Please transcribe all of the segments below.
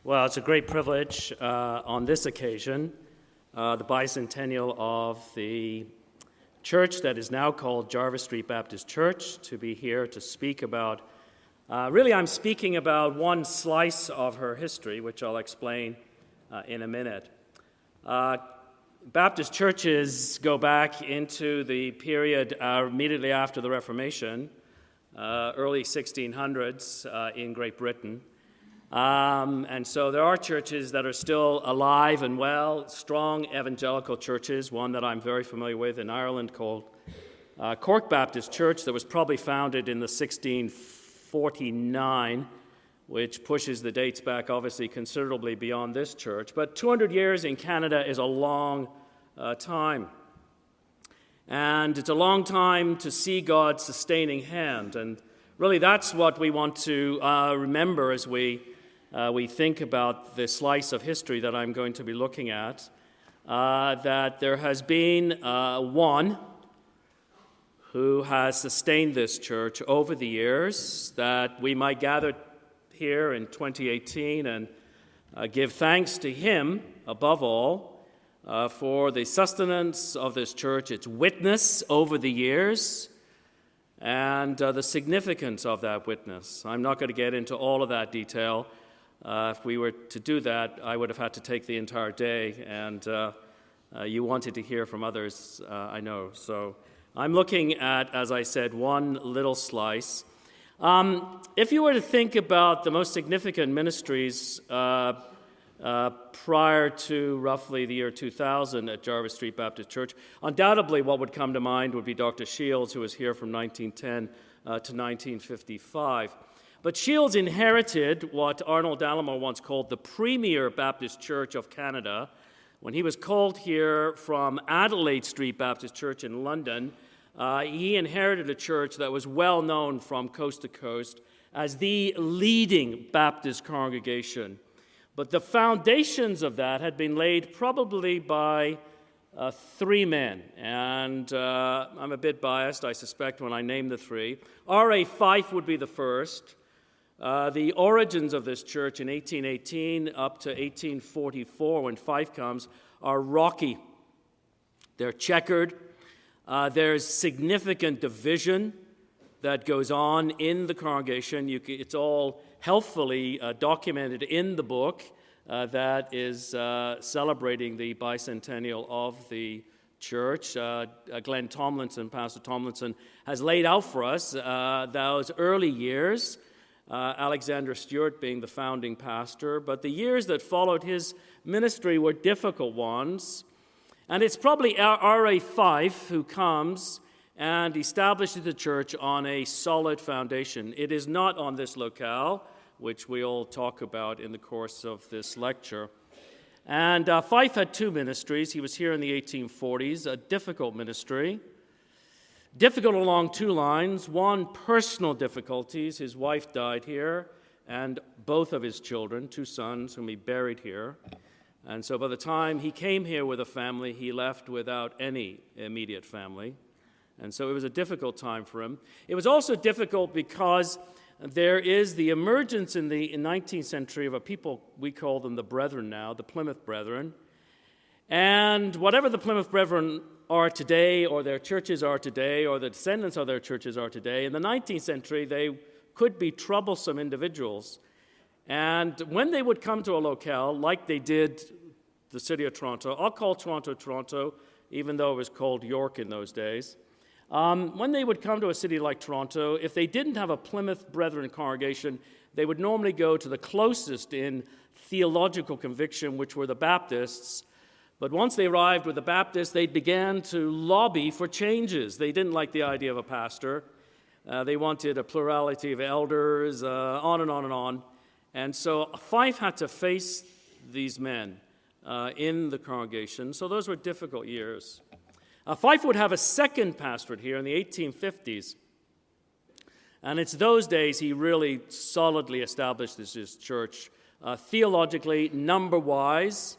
Well, it's a great privilege on this occasion, the bicentennial of the church that is now called Jarvis Street Baptist Church, to be here to speak about. Really, I'm speaking about one slice of her history, which I'll explain in a minute. Baptist churches go back into the period immediately after the Reformation, early 1600s in Great Britain. And so there are churches that are still alive and well, strong evangelical churches, one that I'm very familiar with in Ireland called Cork Baptist Church, that was probably founded in the 1649, which pushes the dates back obviously considerably beyond this church. But 200 years in Canada is a long time. And it's a long time to see God's sustaining hand. And really that's what we want to remember as we think about the slice of history that I'm going to be looking at, that there has been one who has sustained this church over the years, that we might gather here in 2018 and give thanks to him, above all, for the sustenance of this church, its witness over the years, and the significance of that witness. I'm not going to get into all of that detail. If we were to do that, I would have had to take the entire day, and you wanted to hear from others, I know. So I'm looking at, as I said, one little slice. If you were to think about the most significant ministries prior to roughly the year 2000 at Jarvis Street Baptist Church, undoubtedly what would come to mind would be Dr. Shields, who was here from 1910 to 1955. But Shields inherited what Arnold Alamo once called the premier Baptist Church of Canada. When he was called here from Adelaide Street Baptist Church in London, he inherited a church that was well known from coast to coast as the leading Baptist congregation. But the foundations of that had been laid probably by three men, and I'm a bit biased, I suspect, when I name the three. R.A. Fife would be the first. The origins of this church in 1818 up to 1844, when Fife comes, are rocky. They're checkered. There's significant division that goes on in the congregation. It's all helpfully documented in the book that is celebrating the bicentennial of the church. Glenn Tomlinson, Pastor Tomlinson, has laid out for us those early years, Alexander Stewart being the founding pastor, but the years that followed his ministry were difficult ones. And it's probably R.A. Fife who comes and establishes the church on a solid foundation. It is not on this locale, which we all talk about in the course of this lecture. And Fife had two ministries. He was here in the 1840s, a difficult ministry. Difficult along two lines. One, personal difficulties. His wife died here, and both of his children, two sons, whom he buried here. And so by the time he came here with a family, he left without any immediate family. And so it was a difficult time for him. It was also difficult because there is the emergence in the 19th century of a people, we call them the Brethren now, the Plymouth Brethren. And whatever the Plymouth Brethren are today, or their churches are today, or the descendants of their churches are today, in the 19th century they could be troublesome individuals. And when they would come to a locale, like they did the city of Toronto, I'll call Toronto, Toronto, even though it was called York in those days. When they would come to a city like Toronto, if they didn't have a Plymouth Brethren congregation, they would normally go to the closest in theological conviction, which were the Baptists. But once they arrived with the Baptists, they began to lobby for changes. They didn't like the idea of a pastor. They wanted a plurality of elders, on and on and on. And so Fife had to face these men in the congregation. So those were difficult years. Fife would have a second pastorate here in the 1850s. And it's those days he really solidly established his church theologically, number-wise.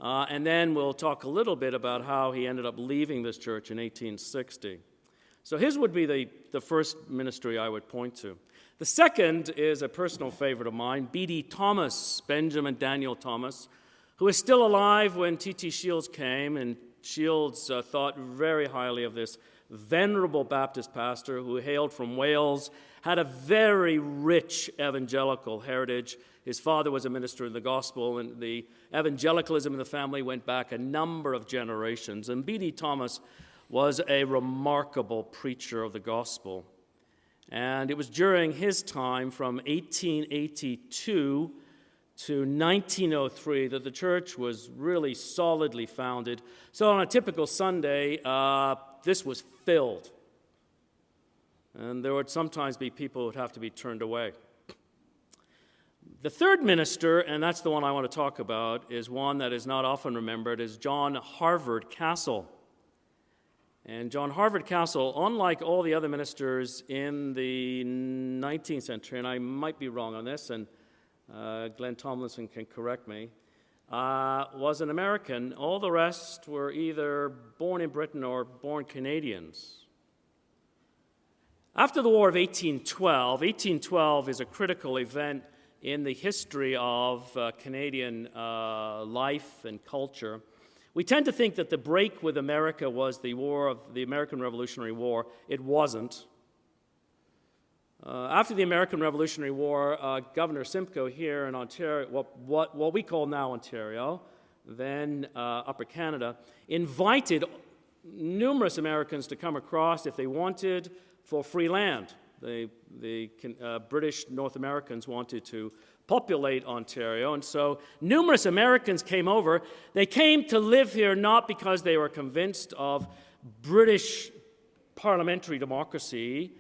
And then we'll talk a little bit about how he ended up leaving this church in 1860. So his would be the first ministry I would point to. The second is a personal favorite of mine, B.D. Thomas, Benjamin Daniel Thomas, who was still alive when T.T. Shields came, and Shields thought very highly of this venerable Baptist pastor who hailed from Wales, had a very rich evangelical heritage. His father was a minister of the gospel, and the evangelicalism in the family went back a number of generations. And B.D. Thomas was a remarkable preacher of the gospel. And it was during his time, from 1882 to 1903, that the church was really solidly founded. So on a typical Sunday, this was filled. And there would sometimes be people who would have to be turned away. The third minister, and that's the one I want to talk about, is one that is not often remembered, is John Harvard Castle. And John Harvard Castle, unlike all the other ministers in the 19th century, and I might be wrong on this, and Glenn Tomlinson can correct me, was an American. All the rest were either born in Britain or born Canadians. After the War of 1812 is a critical event in the history of Canadian life and culture. We tend to think that the break with America was the war of the American Revolutionary War. It wasn't. After the American Revolutionary War, Governor Simcoe here in Ontario, what we call now Ontario, then Upper Canada, invited numerous Americans to come across if they wanted for free land. The British North Americans wanted to populate Ontario, and so numerous Americans came over. They came to live here not because they were convinced of British parliamentary democracy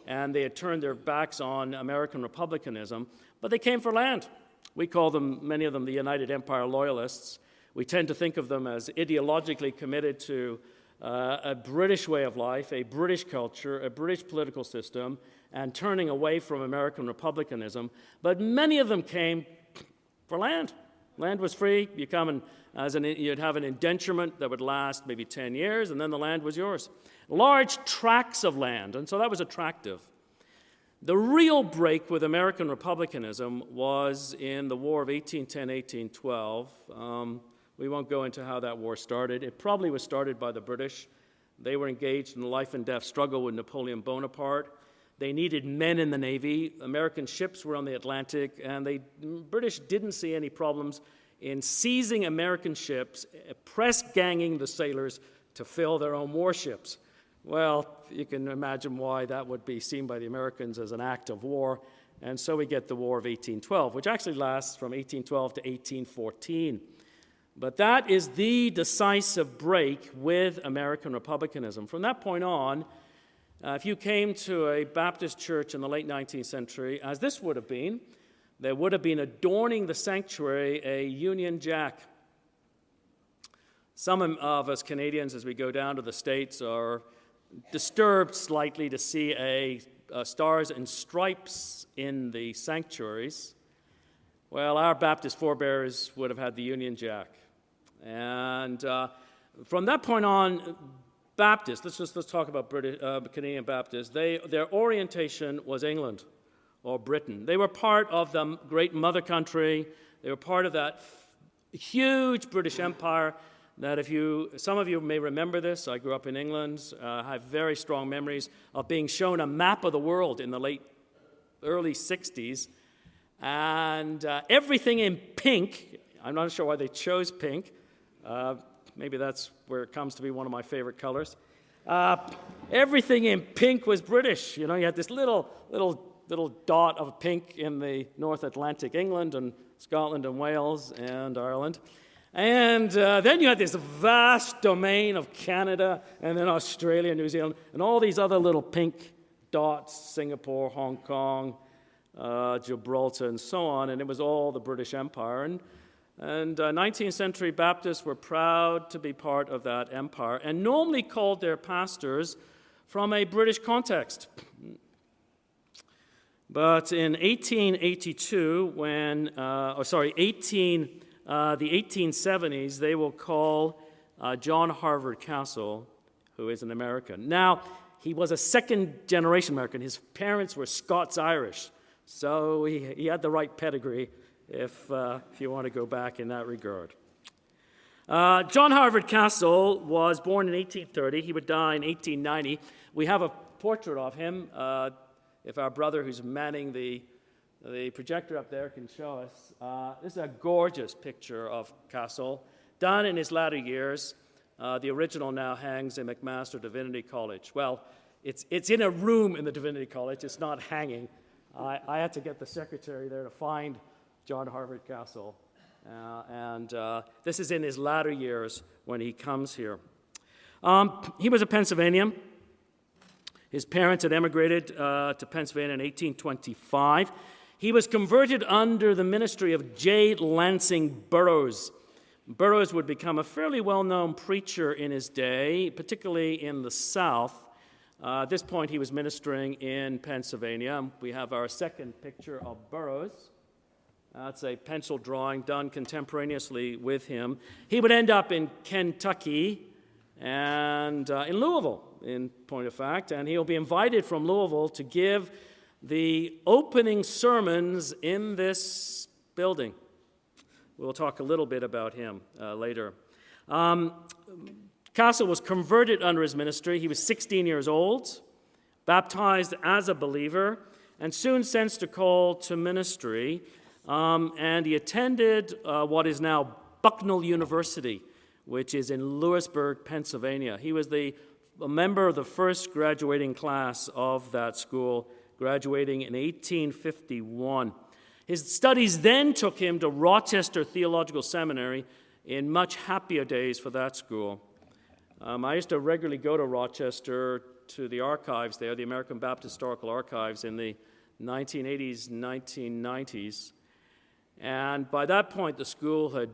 and they had turned their backs on American republicanism, but they came for land. We call them, many of them, the United Empire Loyalists. We tend to think of them as ideologically committed to a British way of life, a British culture, a British political system, and turning away from American republicanism. But many of them came for land. Land was free. You come and you'd have an indenturement that would last maybe 10 years, and then the land was yours. Large tracts of land, and so that was attractive. The real break with American republicanism was in the War of 1810-1812. We won't go into how that war started. It probably was started by the British. They were engaged in the life and death struggle with Napoleon Bonaparte. They needed men in the Navy. American ships were on the Atlantic, and the British didn't see any problems in seizing American ships, press-ganging the sailors to fill their own warships. Well, you can imagine why that would be seen by the Americans as an act of war, and so we get the War of 1812, which actually lasts from 1812 to 1814. But that is the decisive break with American republicanism. From that point on, if you came to a Baptist church in the late 19th century, as this would have been, there would have been adorning the sanctuary a Union Jack. Some of us Canadians, as we go down to the States, are disturbed slightly to see a stars and stripes in the sanctuaries. Well, our Baptist forebears would have had the Union Jack. And from that point on, Baptists, let's talk about Canadian Baptists, their orientation was England or Britain. They were part of the great mother country. They were part of that huge British Empire that some of you may remember this. I grew up in England. I have very strong memories of being shown a map of the world in the early 60s. And everything in pink, I'm not sure why they chose pink. Maybe that's where it comes to be one of my favorite colors. Everything in pink was British. You know, you had this little dot of pink in the North Atlantic, England and Scotland and Wales and Ireland. And then you had this vast domain of Canada and then Australia, New Zealand, and all these other little pink dots, Singapore, Hong Kong, Gibraltar, and so on, and it was all the British Empire. And 19th century Baptists were proud to be part of that empire and normally called their pastors from a British context. But in 1882, the 1870s, they will call John Harvard Castle, who is an American. Now, he was a second-generation American. His parents were Scots-Irish, so he had the right pedigree if you want to go back in that regard. John Harvard Castle was born in 1830. He would die in 1890. We have a portrait of him. If our brother who's manning the projector up there can show us. This is a gorgeous picture of Castle, done in his latter years. The original now hangs in McMaster Divinity College. Well, it's in a room in the Divinity College. It's not hanging. I had to get the secretary there to find John Harvard Castle. And this is in his latter years when he comes here. He was a Pennsylvanian. His parents had emigrated to Pennsylvania in 1825. He was converted under the ministry of J. Lansing Burroughs. Burroughs would become a fairly well-known preacher in his day, particularly in the South. At this point, he was ministering in Pennsylvania. We have our second picture of Burroughs. That's a pencil drawing done contemporaneously with him. He would end up in Kentucky and in Louisville, in point of fact, and he'll be invited from Louisville to give the opening sermons in this building. We'll talk a little bit about him later. Castle was converted under his ministry. He was 16 years old, baptized as a believer, and soon sensed a call to ministry. And he attended what is now Bucknell University, which is in Lewisburg, Pennsylvania. He was a member of the first graduating class of that school, graduating in 1851. His studies then took him to Rochester Theological Seminary in much happier days for that school. I used to regularly go to Rochester to the archives there, the American Baptist Historical Archives, in the 1980s, 1990s. And by that point, the school had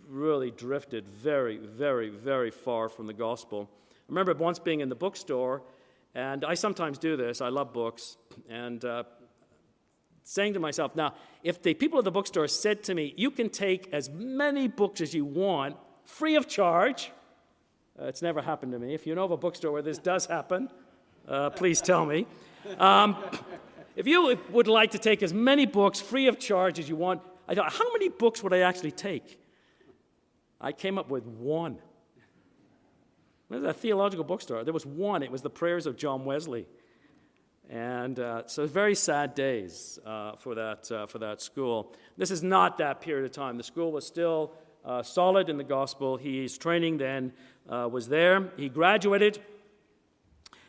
really drifted very, very, very far from the gospel. I remember once being in the bookstore, and I sometimes do this, I love books, and saying to myself, now, if the people at the bookstore said to me, you can take as many books as you want, free of charge, it's never happened to me. If you know of a bookstore where this does happen, please tell me. If you would like to take as many books free of charge as you want, I thought, how many books would I actually take? I came up with one. It was a theological bookstore. There was one. It was the Prayers of John Wesley. And so very sad days for that school. This is not that period of time. The school was still solid in the gospel. His training then was there. He graduated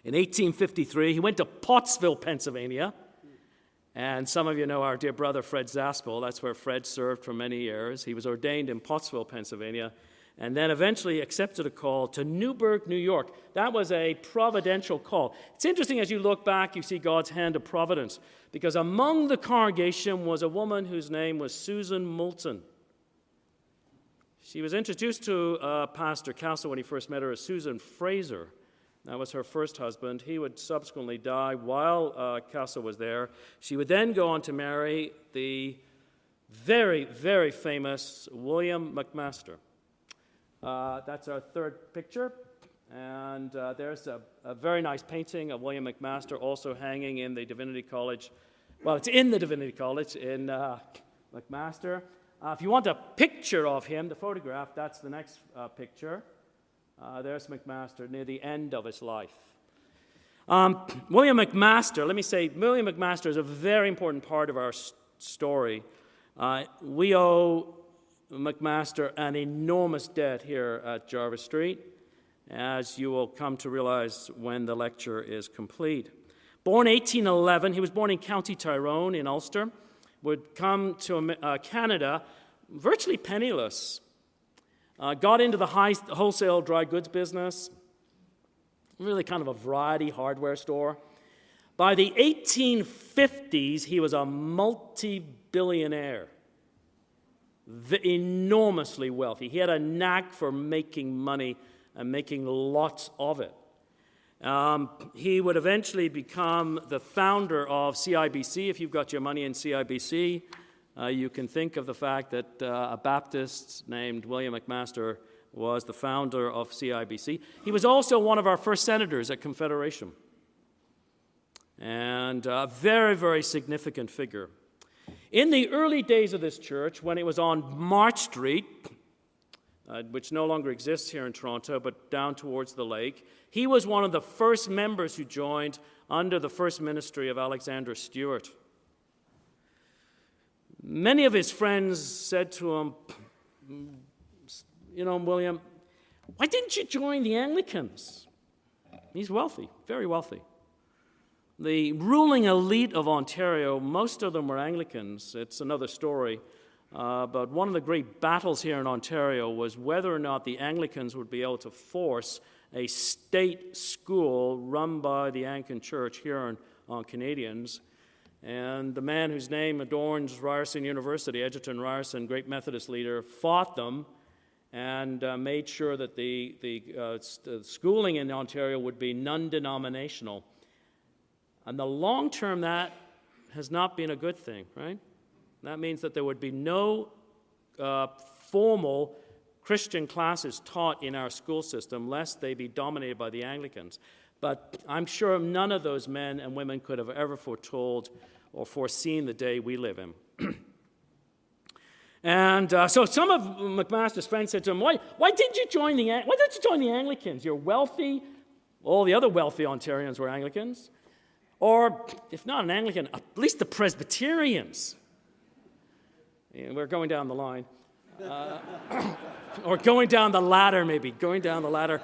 in 1853. He went to Pottsville, Pennsylvania. And some of you know our dear brother Fred Zaspel. That's where Fred served for many years. He was ordained in Pottsville, Pennsylvania, and then eventually accepted a call to Newburgh, New York. That was a providential call. It's interesting as you look back, you see God's hand of providence, because among the congregation was a woman whose name was Susan Moulton. She was introduced to Pastor Castle when he first met her as Susan Fraser. That was her first husband. He would subsequently die while Castle was there. She would then go on to marry the very, very famous William McMaster. That's our third picture. And there's a very nice painting of William McMaster also hanging in the Divinity College. Well, it's in the Divinity College in McMaster. If you want a picture of him, the photograph, that's the next picture. There's McMaster near the end of his life. William McMaster, let me say, William McMaster is a very important part of our story. We owe McMaster an enormous debt here at Jarvis Street, as you will come to realize when the lecture is complete. Born 1811, he was born in County Tyrone in Ulster, would come to Canada virtually penniless. Got into the wholesale dry goods business, really kind of a variety hardware store. By the 1850s, he was a multi-billionaire, enormously wealthy. He had a knack for making money and making lots of it. He would eventually become the founder of CIBC. If you've got your money in CIBC, you can think of the fact that a Baptist named William McMaster was the founder of CIBC. He was also one of our first senators at Confederation, and a very, very significant figure. In the early days of this church, when it was on March Street, which no longer exists here in Toronto, but down towards the lake, he was one of the first members who joined under the first ministry of Alexander Stewart. Many of his friends said to him, William, why didn't you join the Anglicans? He's wealthy, very wealthy. The ruling elite of Ontario, most of them were Anglicans. It's another story. But one of the great battles here in Ontario was whether or not the Anglicans would be able to force a state school run by the Anglican Church here on Canadians. And the man whose name adorns Ryerson University, Edgerton Ryerson, great Methodist leader, fought them and made sure that the schooling in Ontario would be non-denominational. And the long term, that has not been a good thing, right? That means that there would be no formal Christian classes taught in our school system, lest they be dominated by the Anglicans. But I'm sure none of those men and women could have ever foretold or foreseen the day we live in. And so some of McMaster's friends said to him, why didn't you join the Anglicans? You're wealthy. All the other wealthy Ontarians were Anglicans. Or, if not an Anglican, at least the Presbyterians. And we're going down the line. Or going down the ladder, maybe. Going down the ladder.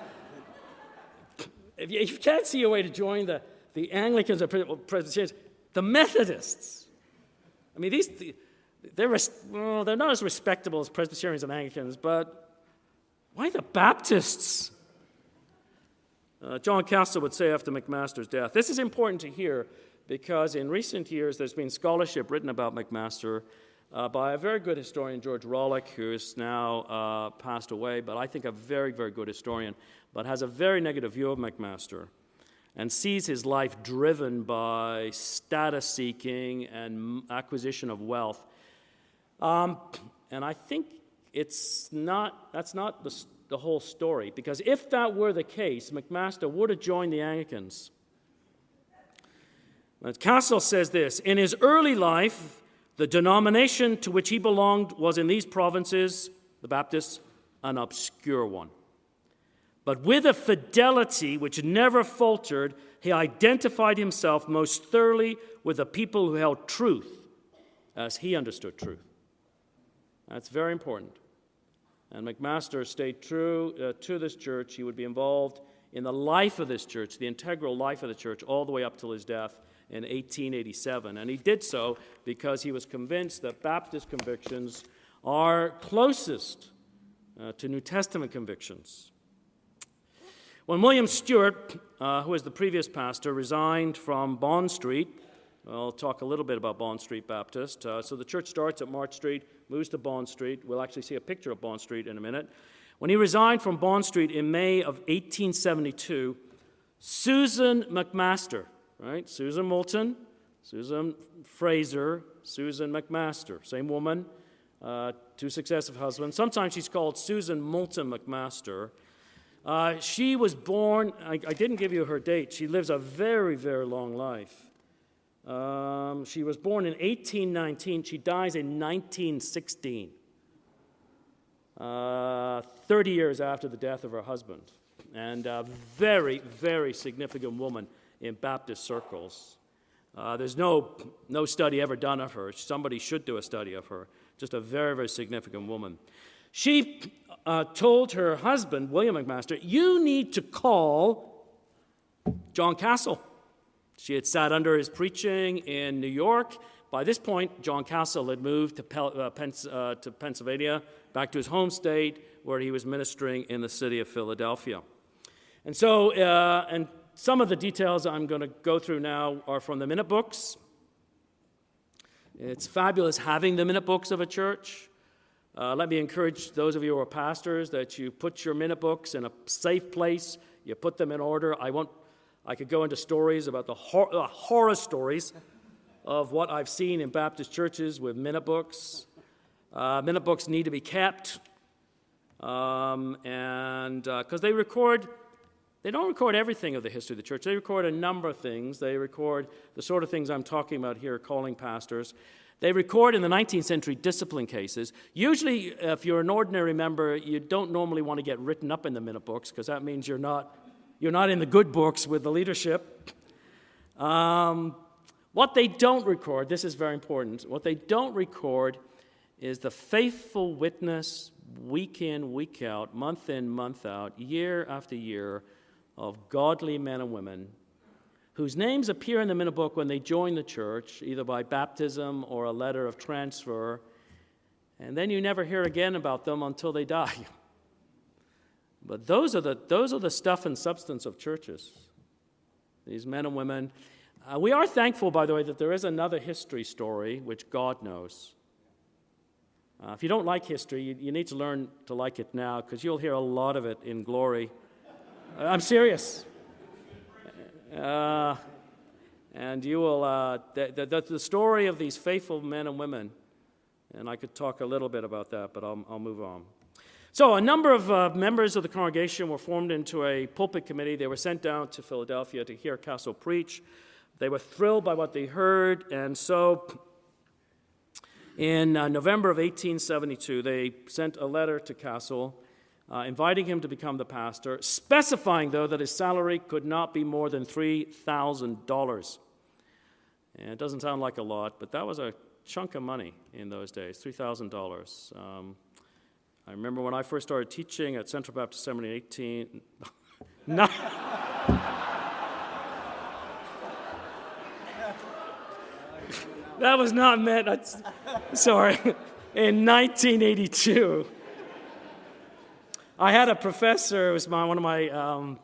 If you can't see a way to join the Anglicans or Presbyterians, the Methodists. I mean, they're not as respectable as Presbyterians and Anglicans, but why the Baptists? John Castle would say after McMaster's death, this is important to hear because in recent years there's been scholarship written about McMaster by a very good historian, George Rawlick, who is now passed away, but I think a very, very good historian, but has a very negative view of McMaster and sees his life driven by status seeking and acquisition of wealth. And I think that's not the whole story, because if that were the case, McMaster would have joined the Anglicans. Castle says this, in his early life, the denomination to which he belonged was in these provinces, the Baptists, an obscure one. But with a fidelity which never faltered, he identified himself most thoroughly with the people who held truth as he understood truth. That's very important. And McMaster stayed true to this church. He would be involved in the life of this church, the integral life of the church, all the way up till his death in 1887. And he did so because he was convinced that Baptist convictions are closest to New Testament convictions. When William Stewart, who was the previous pastor, resigned from Bond Street, I'll talk a little bit about Bond Street Baptist. So the church starts at March Street, moves to Bond Street. We'll actually see a picture of Bond Street in a minute. When he resigned from Bond Street in May of 1872, Susan McMaster, right? Susan Moulton, Susan Fraser, Susan McMaster, same woman, two successive husbands. Sometimes she's called Susan Moulton McMaster. She was born, I didn't give you her date. She lives a very, very long life. She was born in 1819. She dies in 1916, 30 years after the death of her husband. And a very, very significant woman in Baptist circles. There's no study ever done of her. Somebody should do a study of her. Just a very, very significant woman. She told her husband, William McMaster, you need to call John Castle. She had sat under his preaching in New York. By this point, John Castle had moved to Pennsylvania, back to his home state, where he was ministering in the city of Philadelphia. And so, and some of the details I'm going to go through now are from the minute books. It's fabulous having the minute books of a church. Let me encourage those of you who are pastors that you put your minute books in a safe place. You put them in order. I could go into stories about the horror stories of what I've seen in Baptist churches with minute books. Minute books need to be kept. and because they don't record everything of the history of the church. They record a number of things. They record the sort of things I'm talking about here, calling pastors. They record in the 19th century discipline cases. Usually, if you're an ordinary member, you don't normally want to get written up in the minute books because that means you're not in the good books with the leadership. What they don't record, this is very important, what they don't record is the faithful witness week in, week out, month in, month out, year after year of godly men and women whose names appear in the minute book when they join the church, either by baptism or a letter of transfer, and then you never hear again about them until they die. But those are the stuff and substance of churches, these men and women. We are thankful, by the way, that there is another history story which God knows. If you don't like history, you need to learn to like it now because you'll hear a lot of it in glory. I'm serious. And you will, the story of these faithful men and women, and I could talk a little bit about that, but I'll move on. So a number of members of the congregation were formed into a pulpit committee. They were sent down to Philadelphia to hear Castle preach. They were thrilled by what they heard, and so in November of 1872, they sent a letter to Castle inviting him to become the pastor, specifying, though, that his salary could not be more than $3,000. And it doesn't sound like a lot, but that was a chunk of money in those days, $3,000. I remember when I first started teaching at Central Baptist Seminary in 18... No. That was not meant. Sorry. In 1982, I had a professor, it was one of my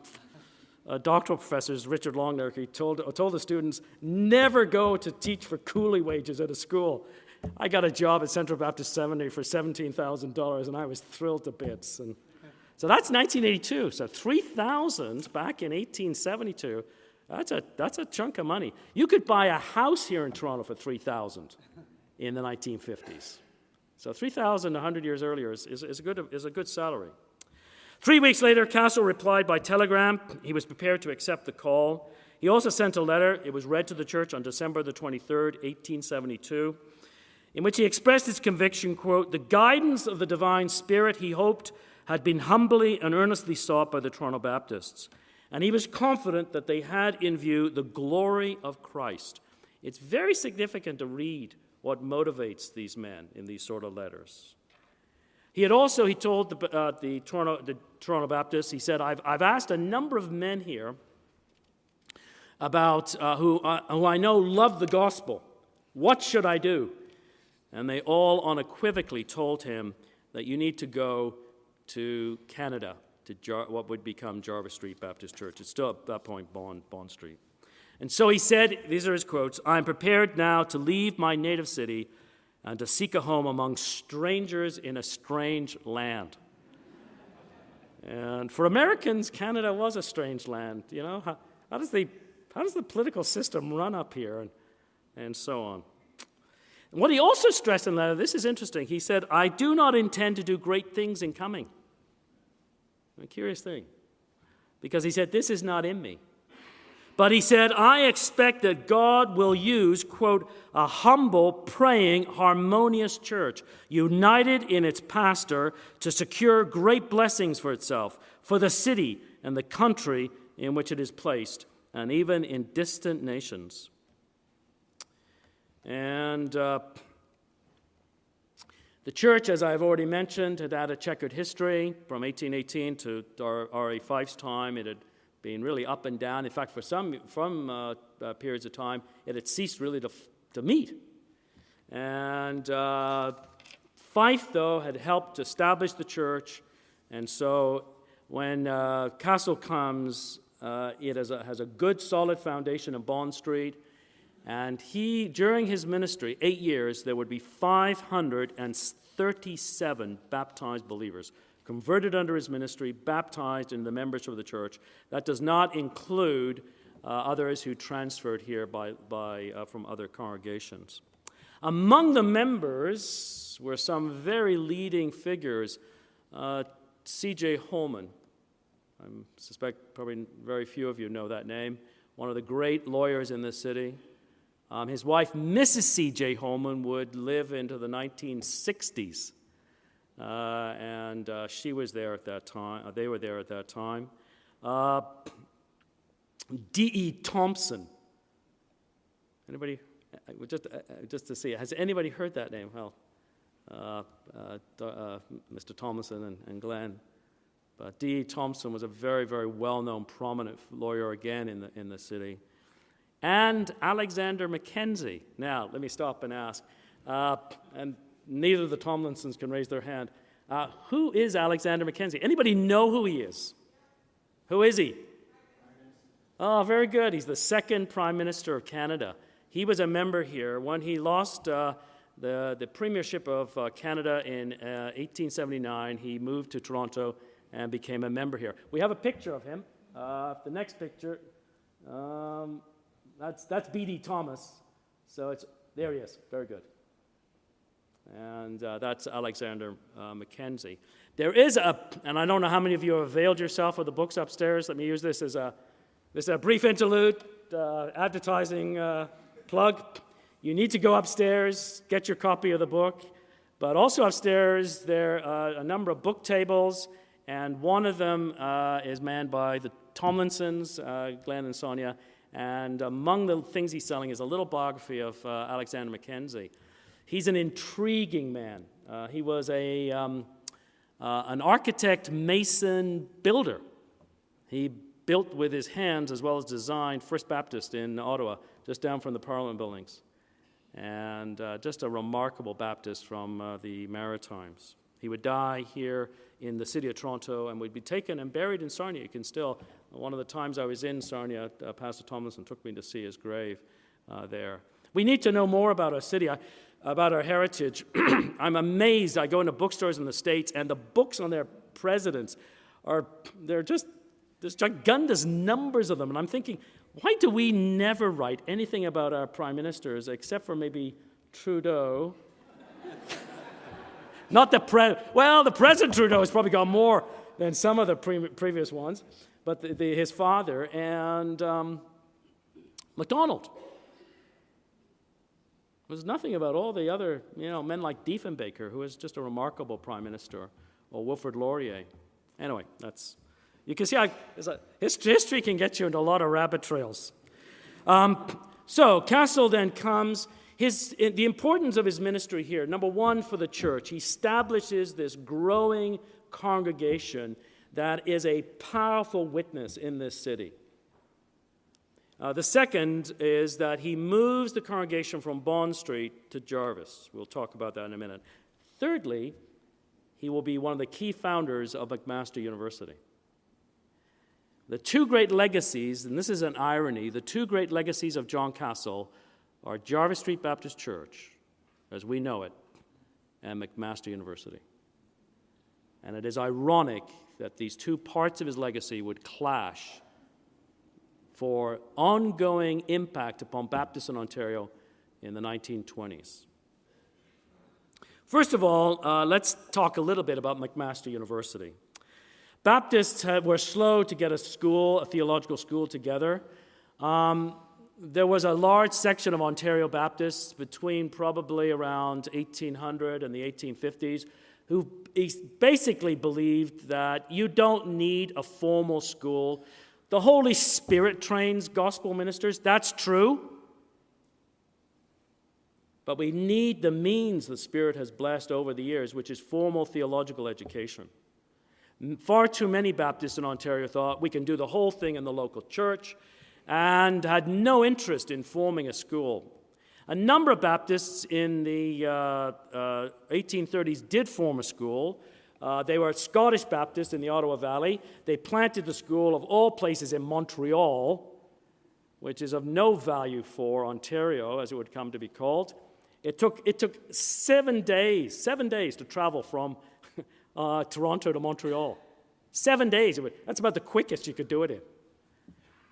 doctoral professors, Richard Longner. He told the students, never go to teach for coolie wages at a school. I got a job at Central Baptist Seminary for $17,000, and I was thrilled to bits. And so that's 1982. So $3,000 back in 1872. That's a chunk of money. You could buy a house here in Toronto for $3,000 in the 1950s. So $3,000 100 years earlier is a good salary. 3 weeks later, Castle replied by telegram. He was prepared to accept the call. He also sent a letter. It was read to the church on December the 23rd, 1872, in which he expressed his conviction, quote, the guidance of the divine spirit he hoped had been humbly and earnestly sought by the Toronto Baptists. And he was confident that they had in view the glory of Christ. It's very significant to read what motivates these men in these sort of letters. He told the Toronto Baptists, he said, I've asked a number of men here about who I know love the gospel. What should I do? And they all unequivocally told him that you need to go to Canada, to what would become Jarvis Street Baptist Church. It's still at that point Bond Street. And so he said, these are his quotes, I am prepared now to leave my native city and to seek a home among strangers in a strange land. And for Americans, Canada was a strange land. You know, how does the political system run up here and so on? And what he also stressed in the letter, this is interesting, he said, I do not intend to do great things in coming. A curious thing, because he said, this is not in me. But he said, I expect that God will use, quote, a humble, praying, harmonious church, united in its pastor to secure great blessings for itself, for the city and the country in which it is placed, and even in distant nations. And the church, as I've already mentioned, had had a checkered history from 1818 to R.A. Fife's time. It had been really up and down. In fact, for some periods of time, it had ceased really to meet. And Fife, though, had helped establish the church. And so when Castle comes, it has a good, solid foundation in Bond Street. And during his ministry, 8 years, there would be 537 baptized believers converted under his ministry, baptized into the membership of the church. That does not include others who transferred here from other congregations. Among the members were some very leading figures. C.J. Holman. I suspect probably very few of you know that name. One of the great lawyers in this city. His wife, Mrs. C.J. Holman, would live into the 1960s. And she was there at that time. They were there at that time. D.E. Thompson. Anybody? Just to see, has anybody heard that name? Well, Mr. Tomlinson and Glenn. But D.E. Thompson was a very, very well-known, prominent lawyer again in the city. And Alexander Mackenzie. Now, let me stop and ask, and neither of the Tomlinsons can raise their hand. Who is Alexander Mackenzie? Anybody know who he is? Who is he? Oh, very good. He's the second Prime Minister of Canada. He was a member here. When he lost the premiership of Canada in 1879, he moved to Toronto and became a member here. We have a picture of him. The next picture, that's B.D. Thomas. So there he is. Very good. And that's Alexander Mackenzie. There is and I don't know how many of you have availed yourself of the books upstairs. Let me use this as a brief interlude, advertising plug. You need to go upstairs, get your copy of the book. But also upstairs, there are a number of book tables, and one of them is manned by the Tomlinsons, Glenn and Sonia. And among the things he's selling is a little biography of Alexander Mackenzie. He's an intriguing man. He was an architect, mason, builder. He built with his hands as well as designed First Baptist in Ottawa, just down from the Parliament buildings. And just a remarkable Baptist from the Maritimes. He would die here in the city of Toronto and would be taken and buried in Sarnia. You can still, one of the times I was in Sarnia, Pastor Tomlinson took me to see his grave there. We need to know more about our city, about our heritage. I'm amazed. I go into bookstores in the States, and the books on their presidents they're just, there's gigundous numbers of them. And I'm thinking, why do we never write anything about our prime ministers except for maybe Trudeau? Not the the President Trudeau has probably got more than some of the previous ones, but his father and MacDonald. There's nothing about all the other, men like Diefenbaker, who is just a remarkable prime minister, or Wilfrid Laurier. Anyway, you can see history can get you into a lot of rabbit trails. So Castle then comes. The importance of his ministry here, number one, for the church. He establishes this growing congregation that is a powerful witness in this city. The second is that he moves the congregation from Bond Street to Jarvis. We'll talk about that in a minute. Thirdly, he will be one of the key founders of McMaster University. The two great legacies, and this is an irony, the two great legacies of John Castle are Jarvis Street Baptist Church, as we know it, and McMaster University. And it is ironic that these two parts of his legacy would clash for ongoing impact upon Baptists in Ontario in the 1920s. First of all, let's talk a little bit about McMaster University. Baptists were slow to get a theological school together. There was a large section of Ontario Baptists between probably around 1800 and the 1850s who basically believed that you don't need a formal school. The Holy Spirit trains gospel ministers. That's true. But we need the means the Spirit has blessed over the years, which is formal theological education. Far too many Baptists in Ontario thought we can do the whole thing in the local church and had no interest in forming a school. A number of Baptists in the 1830s did form a school. They were Scottish Baptists in the Ottawa Valley. They planted the school of all places in Montreal, which is of no value for Ontario, as it would come to be called. It took 7 days to travel from Toronto to Montreal. 7 days. That's about the quickest you could do it in.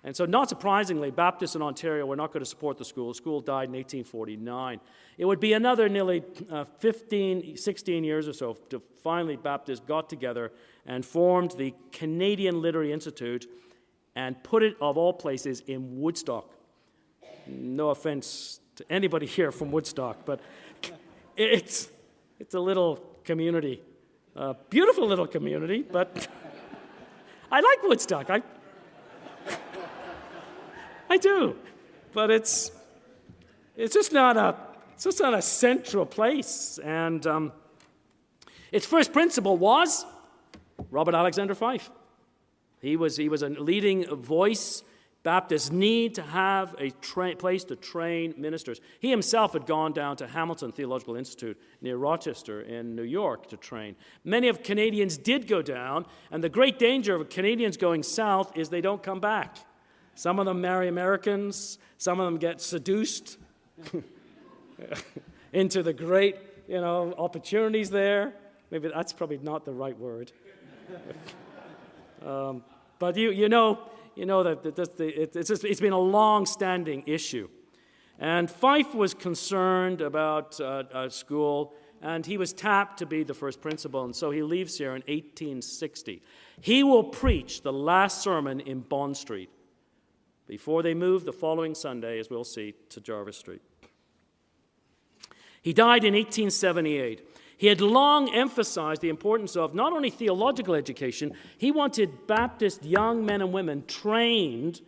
And so not surprisingly, Baptists in Ontario were not going to support the school. The school died in 1849. It would be another nearly 16 years or so to finally Baptists got together and formed the Canadian Literary Institute and put it, of all places, in Woodstock. No offense to anybody here from Woodstock, but it's a little community. A beautiful little community, but I like Woodstock. I do, but it's just not a central place. And its first principal was Robert Alexander Fife. He was a leading voice. Baptists need to have a place to train ministers. He himself had gone down to Hamilton Theological Institute near Rochester in New York to train. Many of Canadians did go down, and the great danger of Canadians going south is they don't come back. Some of them marry Americans. Some of them get seduced into the great, opportunities there. Maybe that's probably not the right word. But you know that it's been a long-standing issue. And Fife was concerned about a school, and he was tapped to be the first principal, and so he leaves here in 1860. He will preach the last sermon in Bond Street before they move the following Sunday, as we'll see, to Jarvis Street. He died in 1878. He had long emphasized the importance of not only theological education, he wanted Baptist young men and women trained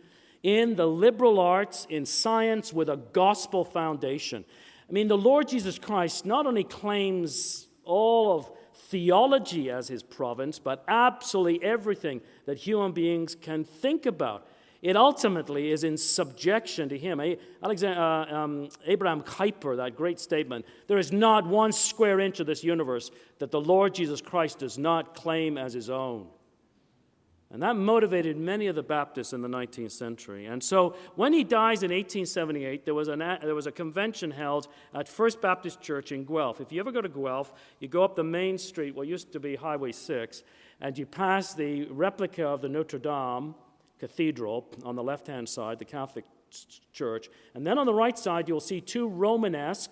in the liberal arts, in science, with a gospel foundation. I mean, the Lord Jesus Christ not only claims all of theology as his province, but absolutely everything that human beings can think about. It ultimately is in subjection to him. Abraham Kuyper, that great statement, there is not one square inch of this universe that the Lord Jesus Christ does not claim as his own. And that motivated many of the Baptists in the 19th century. And so when he dies in 1878, there was a convention held at First Baptist Church in Guelph. If you ever go to Guelph, you go up the main street, what used to be Highway 6, and you pass the replica of the Notre Dame Cathedral on the left-hand side, the Catholic Church. And then on the right side, you'll see two Romanesque,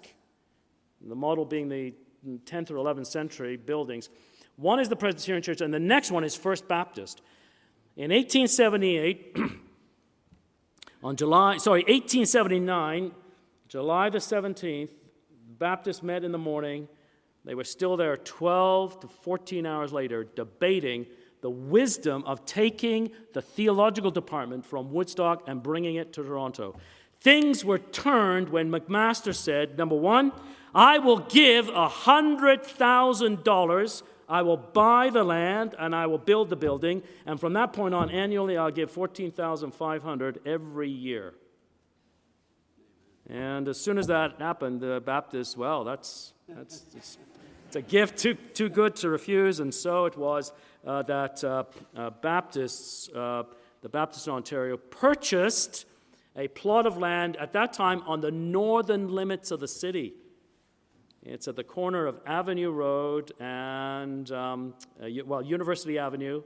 the model being the 10th or 11th century buildings. One is the Presbyterian Church, and the next one is First Baptist. In 1879, July the 17th, Baptists met in the morning. They were still there 12 to 14 hours later, debating the wisdom of taking the theological department from Woodstock and bringing it to Toronto. Things were turned when McMaster said, number one, I will give $100,000. I will buy the land and I will build the building. And from that point on, annually, I'll give $14,500 every year. And as soon as that happened, the Baptists, it's a gift too good to refuse. And so it was that the Baptists in Ontario purchased a plot of land at that time on the northern limits of the city. It's at the corner of Avenue Road and, University Avenue,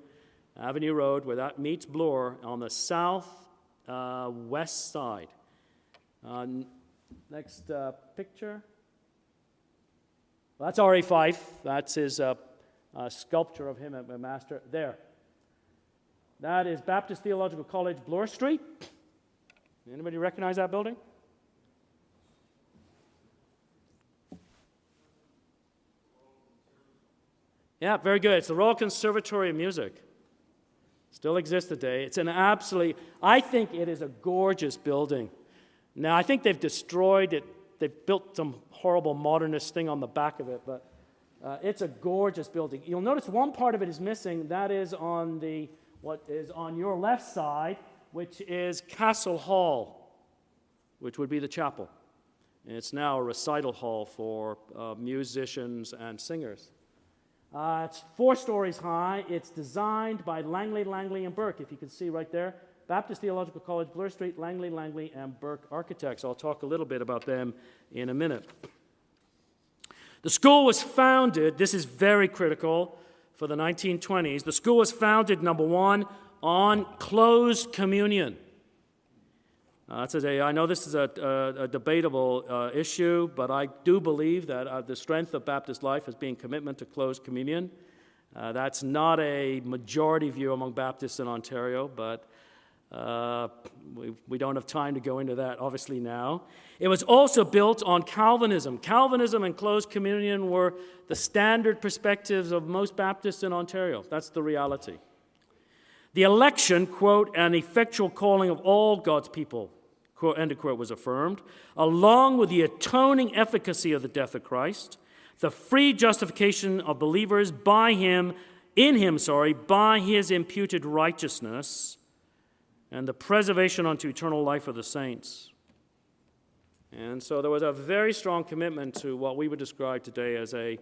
Avenue Road, where that meets Bloor on the south-west side. Next picture. Well, that's R.A. Fife. That's his sculpture of him at McMaster. There. That is Baptist Theological College, Bloor Street. Anybody recognize that building? Yeah, very good. It's the Royal Conservatory of Music. Still exists today. It's I think it is a gorgeous building. Now, I think they've destroyed it. They've built some horrible modernist thing on the back of it, but it's a gorgeous building. You'll notice one part of it is missing. That is on what is on your left side, which is Castle Hall, which would be the chapel. And it's now a recital hall for musicians and singers. It's 4 stories high. It's designed by Langley, and Burke, if you can see right there. Baptist Theological College, Bloor Street, Langley, and Burke Architects. I'll talk a little bit about them in a minute. The school was founded, this is very critical for the 1920s, the school was founded, number one, on closed communion. Today, I know this is a debatable issue, but I do believe that the strength of Baptist life is being commitment to closed communion. That's not a majority view among Baptists in Ontario, but we don't have time to go into that, obviously, now. It was also built on Calvinism. Calvinism and closed communion were the standard perspectives of most Baptists in Ontario. That's the reality. The election, quote, an effectual calling of all God's people, quote, end of quote, was affirmed, along with the atoning efficacy of the death of Christ, the free justification of believers by him, by his imputed righteousness, and the preservation unto eternal life of the saints. And so there was a very strong commitment to what we would describe today as a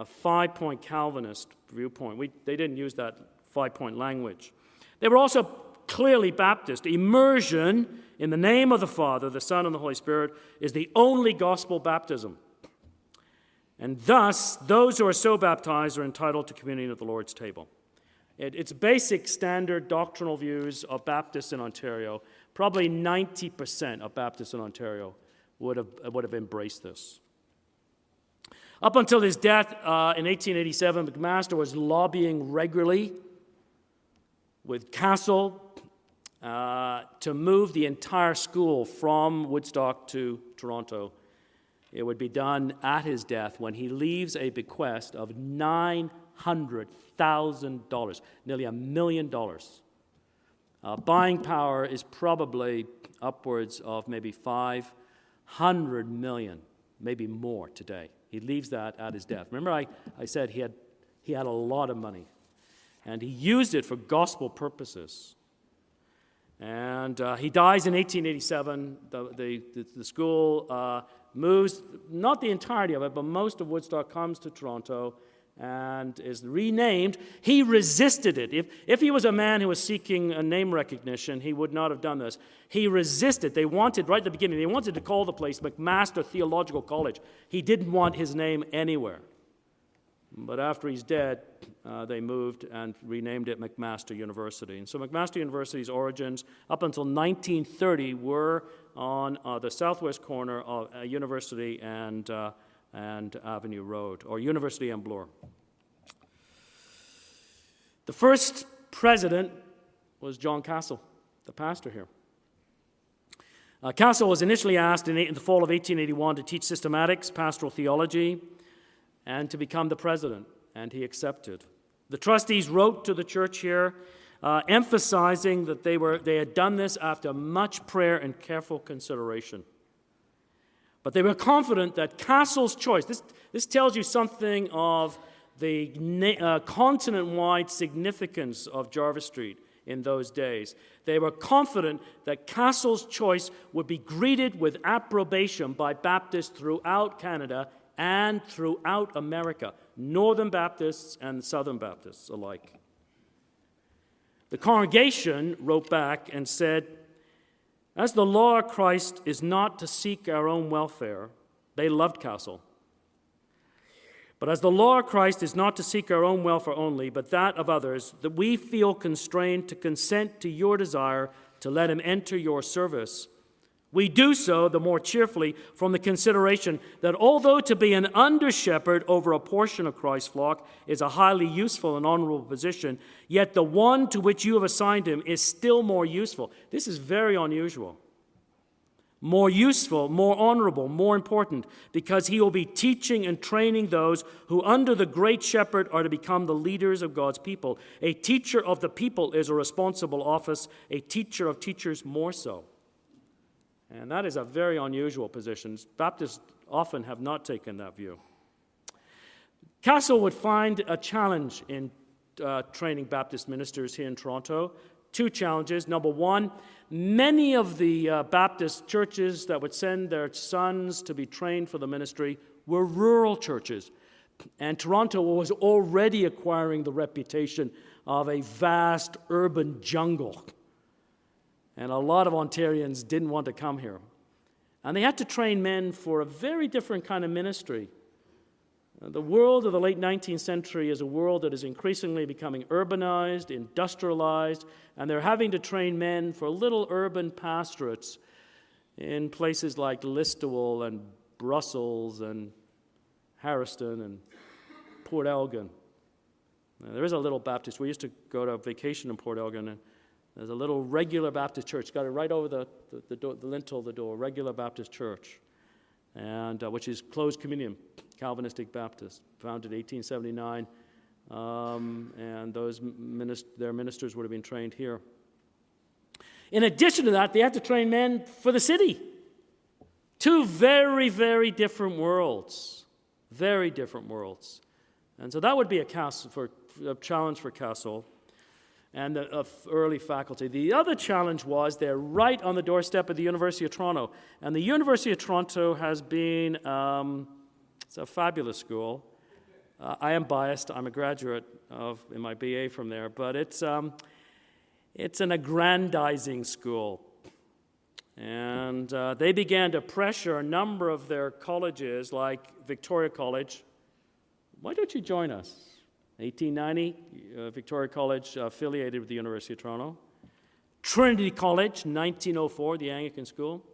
five-point Calvinist viewpoint. They didn't use that five-point language. They were also clearly Baptist. Immersion in the name of the Father, the Son, and the Holy Spirit is the only gospel baptism. And thus, those who are so baptized are entitled to communion at the Lord's table. It's basic standard doctrinal views of Baptists in Ontario. Probably 90% of Baptists in Ontario would have embraced this. Up until his death in 1887, McMaster was lobbying regularly with Castle to move the entire school from Woodstock to Toronto. It would be done at his death when he leaves a bequest of $900,000, nearly $1 million. Buying power is probably upwards of maybe $500 million, maybe more today. He leaves that at his death. Remember I said he had a lot of money, and he used it for gospel purposes. And he dies in 1887. The school moves, not the entirety of it, but most of Woodstock comes to Toronto and is renamed. He resisted it. If he was a man who was seeking a name recognition, he would not have done this. He resisted. They wanted, right at the beginning, they wanted to call the place McMaster Theological College. He didn't want his name anywhere. But after he's dead, they moved and renamed it McMaster University. And so McMaster University's origins, up until 1930, were on the southwest corner of University and Avenue Road, or University and Bloor. The first president was John Castle, the pastor here. Castle was initially asked in the fall of 1881 to teach systematics, pastoral theology, and to become the president, and he accepted. The trustees wrote to the church here, emphasizing that they had done this after much prayer and careful consideration. But they were confident that Castle's choice, this tells you something of the continent-wide significance of Jarvis Street in those days. They were confident that Castle's choice would be greeted with approbation by Baptists throughout Canada and throughout America, Northern Baptists and Southern Baptists alike. The congregation wrote back and said, as the law of Christ is not to seek our own welfare, they loved Castle. But as the law of Christ is not to seek our own welfare only, but that of others, that we feel constrained to consent to your desire to let him enter your service. We do so the more cheerfully from the consideration that although to be an under-shepherd over a portion of Christ's flock is a highly useful and honorable position, yet the one to which you have assigned him is still more useful. This is very unusual. More useful, more honorable, more important, because he will be teaching and training those who under the great shepherd are to become the leaders of God's people. A teacher of the people is a responsible office, a teacher of teachers more so. And that is a very unusual position. Baptists often have not taken that view. Castle would find a challenge in training Baptist ministers here in Toronto. Two challenges. Number one, many of the Baptist churches that would send their sons to be trained for the ministry were rural churches. And Toronto was already acquiring the reputation of a vast urban jungle. And a lot of Ontarians didn't want to come here. And they had to train men for a very different kind of ministry. The world of the late 19th century is a world that is increasingly becoming urbanized, industrialized, and they're having to train men for little urban pastorates in places like Listowel and Brussels and Harriston and Port Elgin. Now, there is a little Baptist. We used to go to vacation in Port Elgin, and there's a little regular Baptist church. Got it right over the lintel of the door, regular Baptist church, and which is closed communion, Calvinistic Baptist, founded in 1879, and their ministers would have been trained here. In addition to that, they had to train men for the city. Two very, very different worlds. Very different worlds. And so that would be a challenge for Castle and the early faculty. The other challenge was they're right on the doorstep of the University of Toronto. And the University of Toronto has been, it's a fabulous school. I am biased. I'm a graduate in my BA from there. But it's an aggrandizing school. And they began to pressure a number of their colleges, like Victoria College. Why don't you join us? 1890, Victoria College affiliated with the University of Toronto. Trinity College, 1904, the Anglican school.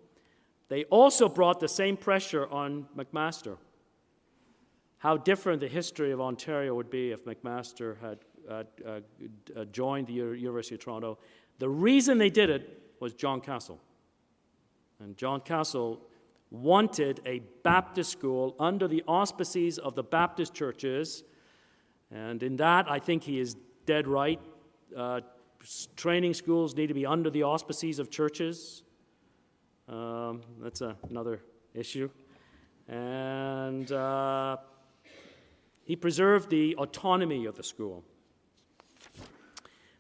They also brought the same pressure on McMaster. How different the history of Ontario would be if McMaster had joined the University of Toronto. The reason they did it was John Castle. And John Castle wanted a Baptist school under the auspices of the Baptist churches. And in that, I think he is dead right. Training schools need to be under the auspices of churches. That's another issue. And he preserved the autonomy of the school.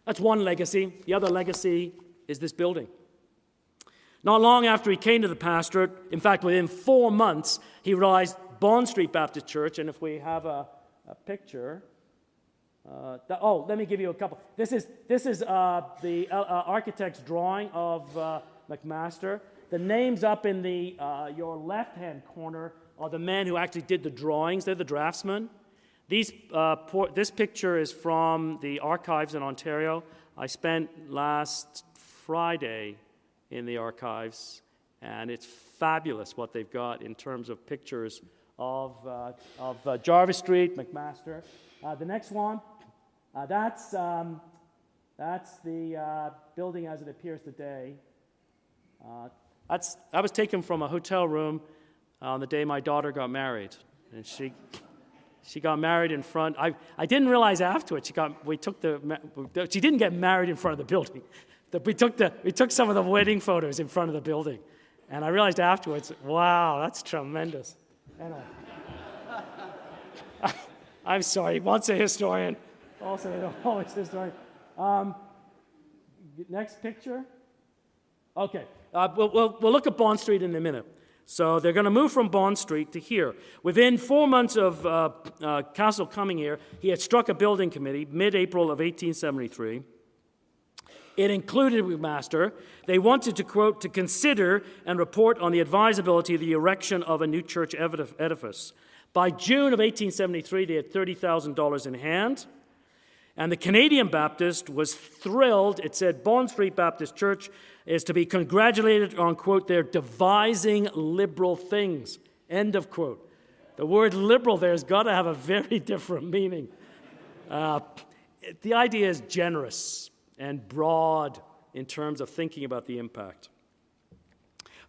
That's one legacy. The other legacy is this building. Not long after he came to the pastorate, in fact, within 4 months, he realized Bond Street Baptist Church, and if we have a picture, let me give you a couple. This is the architect's drawing of McMaster. The names up in your left-hand corner are the men who actually did the drawings. They're the draftsmen. This picture is from the archives in Ontario. I spent last Friday in the archives, and it's fabulous what they've got in terms of pictures of Jarvis Street, McMaster. The next one, that's the building as it appears today. That was taken from a hotel room on the day my daughter got married, and she got married in front. I didn't realize afterwards she didn't get married in front of the building. We took some of the wedding photos in front of the building, and I realized afterwards, wow, that's tremendous. Anyway, I'm sorry. Once a historian, also always a historian. Next picture. Okay, we'll look at Bond Street in a minute. So they're going to move from Bond Street to here. Within 4 months of Castle coming here, he had struck a building committee mid-April of 1873. It included McMaster. They wanted to, quote, to consider and report on the advisability of the erection of a new church edifice. By June of 1873, they had $30,000 in hand, and the Canadian Baptist was thrilled. It said, Bond Street Baptist Church is to be congratulated on, quote, their devising liberal things, end of quote. The word liberal there has got to have a very different meaning. The idea is generous and broad in terms of thinking about the impact.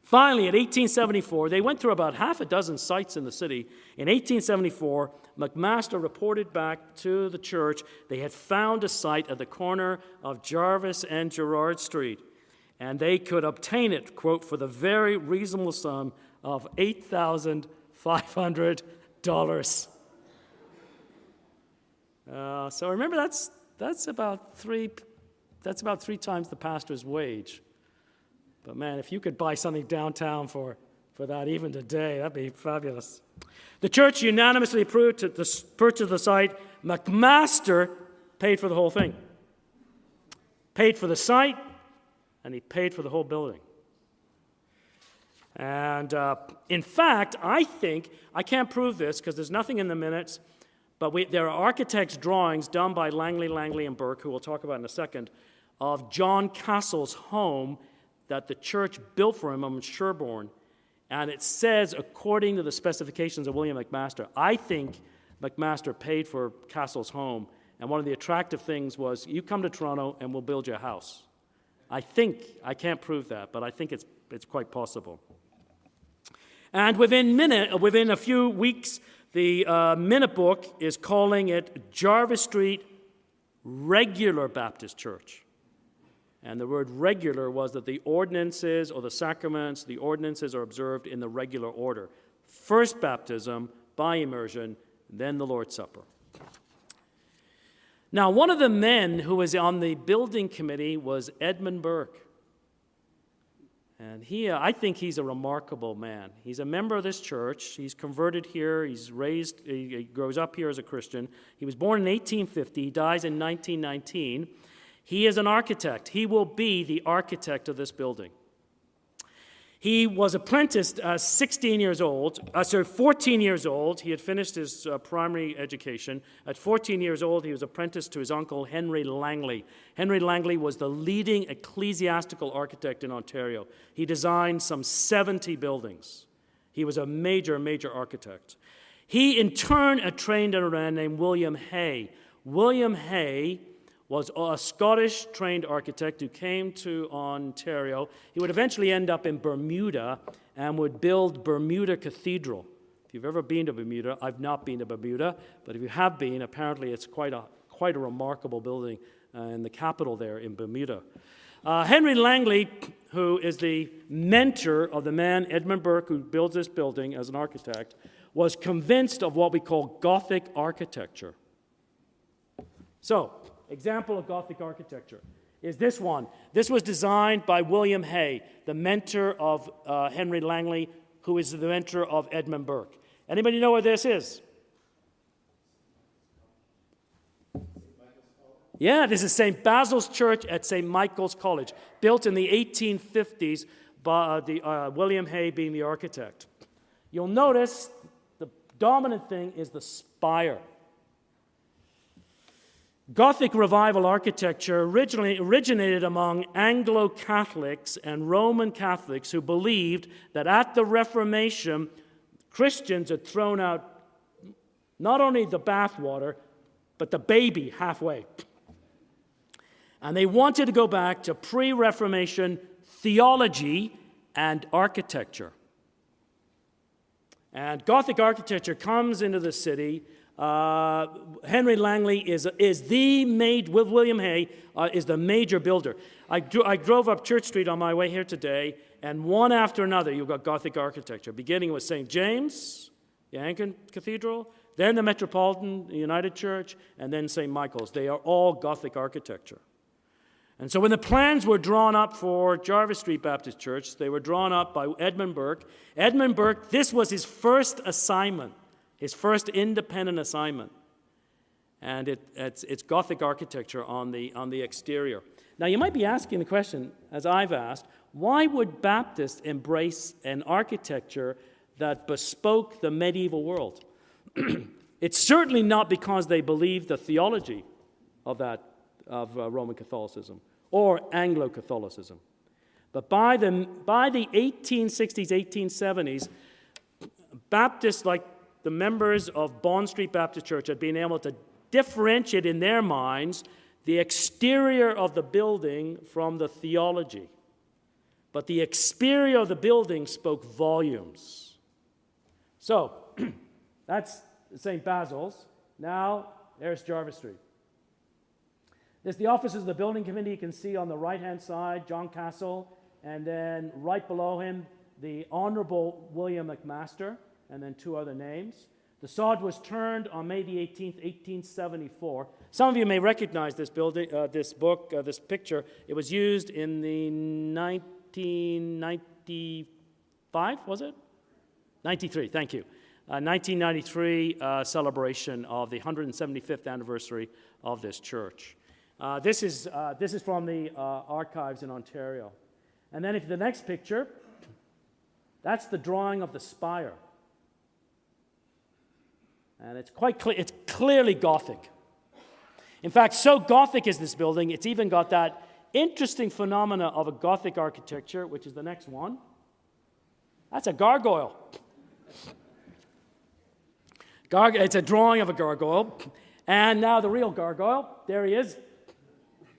Finally, in 1874, they went through about half a dozen sites in the city. In 1874, McMaster reported back to the church they had found a site at the corner of Jarvis and Gerrard Street, and they could obtain it, quote, for the very reasonable sum of $8,500. So remember, that's about three times the pastor's wage. But man, if you could buy something downtown for that even today, that'd be fabulous. The church unanimously approved to the purchase of the site. McMaster paid for the whole thing. Paid for the site, and he paid for the whole building. And in fact, I think, I can't prove this because there's nothing in the minutes, but there are architects' drawings done by Langley, and Burke, who we'll talk about in a second, of John Castle's home that the church built for him in Sherborne, and it says, according to the specifications of William McMaster. I think McMaster paid for Castle's home, and one of the attractive things was, you come to Toronto and we'll build you a house. I can't prove that, but I think it's quite possible. And within a few weeks, the minute book is calling it Jarvis Street Regular Baptist Church. And the word regular was that the ordinances or the sacraments, the ordinances are observed in the regular order. First baptism by immersion, then the Lord's Supper. Now, one of the men who was on the building committee was Edmund Burke. And I think he's a remarkable man. He's a member of this church. He's converted here. He grows up here as a Christian. He was born in 1850. He dies in 1919. He is an architect. He will be the architect of this building. He was apprenticed 14 years old. He had finished his primary education. At 14 years old, he was apprenticed to his uncle, Henry Langley. Henry Langley was the leading ecclesiastical architect in Ontario. He designed some 70 buildings. He was a major, major architect. He, in turn, trained a man named William Hay. William Hay was a Scottish-trained architect who came to Ontario. He would eventually end up in Bermuda and would build Bermuda Cathedral. If you've ever been to Bermuda, I've not been to Bermuda, but if you have been, apparently it's quite a remarkable building in the capital there in Bermuda. Henry Langley, who is the mentor of the man Edmund Burke, who builds this building as an architect, was convinced of what we call Gothic architecture. So, example of Gothic architecture is this one. This was designed by William Hay, the mentor of Henry Langley, who is the mentor of Edmund Burke. Anybody know where this is? Yeah, this is St. Basil's Church at St. Michael's College, built in the 1850s by William Hay being the architect. You'll notice the dominant thing is the spire. Gothic revival architecture originated among Anglo-Catholics and Roman Catholics who believed that at the Reformation, Christians had thrown out not only the bathwater, but the baby halfway. And they wanted to go back to pre-Reformation theology and architecture. And Gothic architecture comes into the city. Henry Langley with William Hay, is the major builder. I drove up Church Street on my way here today, and one after another, you've got Gothic architecture, beginning with St. James, the Anglican Cathedral, then the Metropolitan United Church, and then St. Michael's. They are all Gothic architecture. And so when the plans were drawn up for Jarvis Street Baptist Church, they were drawn up by Edmund Burke. Edmund Burke, this was his first assignment. His first independent assignment, and it's Gothic architecture on the exterior. Now, you might be asking the question, as I've asked, why would Baptists embrace an architecture that bespoke the medieval world? It's certainly not because they believed the theology of Roman Catholicism or Anglo-Catholicism, but by the 1860s, 1870s, Baptists like the members of Bond Street Baptist Church had been able to differentiate in their minds the exterior of the building from the theology. But the exterior of the building spoke volumes. So, that's St. Basil's. Now, there's Jarvis Street. There's the offices of the building committee. You can see on the right-hand side, John Castle, and then right below him, the Honorable William McMaster, and then two other names. The sod was turned on May the 18th, 1874. Some of you may recognize this building, this picture. It was used in the 1995, was it? 93, thank you. 1993 celebration of the 175th anniversary of this church. This is from the archives in Ontario. And then if the next picture, that's the drawing of the spire. And it's quite clear, it's clearly Gothic. In fact, so Gothic is this building, it's even got that interesting phenomena of a Gothic architecture, which is the next one. That's a gargoyle. It's a drawing of a gargoyle. And now the real gargoyle. There he is.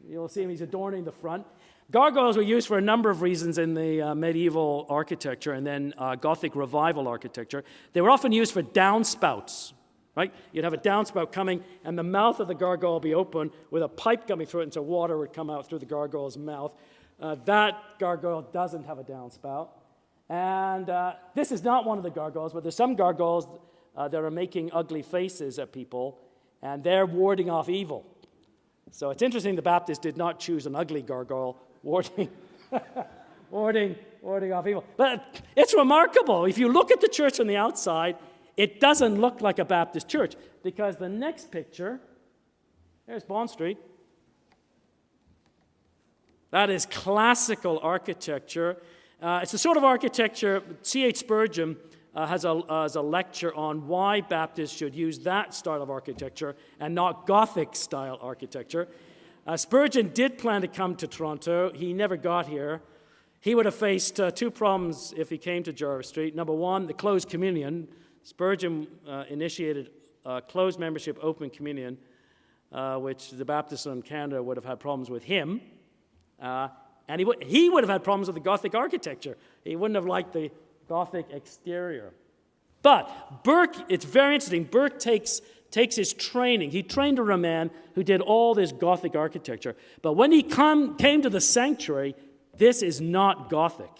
You'll see him. He's adorning the front. Gargoyles were used for a number of reasons in the medieval architecture and then Gothic revival architecture. They were often used for downspouts, right? You'd have a downspout coming, and the mouth of the gargoyle would be open with a pipe coming through it, and so water would come out through the gargoyle's mouth. That gargoyle doesn't have a downspout. And this is not one of the gargoyles, but there's some gargoyles that are making ugly faces at people, and they're warding off evil. So it's interesting the Baptists did not choose an ugly gargoyle warding off evil. But it's remarkable. If you look at the church on the outside, it doesn't look like a Baptist church, because the next picture, there's Bond Street. That is classical architecture. It's the sort of architecture, C.H. Spurgeon has a lecture on why Baptists should use that style of architecture and not Gothic-style architecture. Spurgeon did plan to come to Toronto. He never got here. He would have faced two problems if he came to Jarvis Street. Number one, the closed communion. Spurgeon initiated closed membership, open communion, which the Baptists in Canada would have had problems with him. And he would have had problems with the Gothic architecture. He wouldn't have liked the Gothic exterior. But Burke, it's very interesting. Burke takes his training. He trained a man who did all this Gothic architecture. But when he came to the sanctuary, this is not Gothic.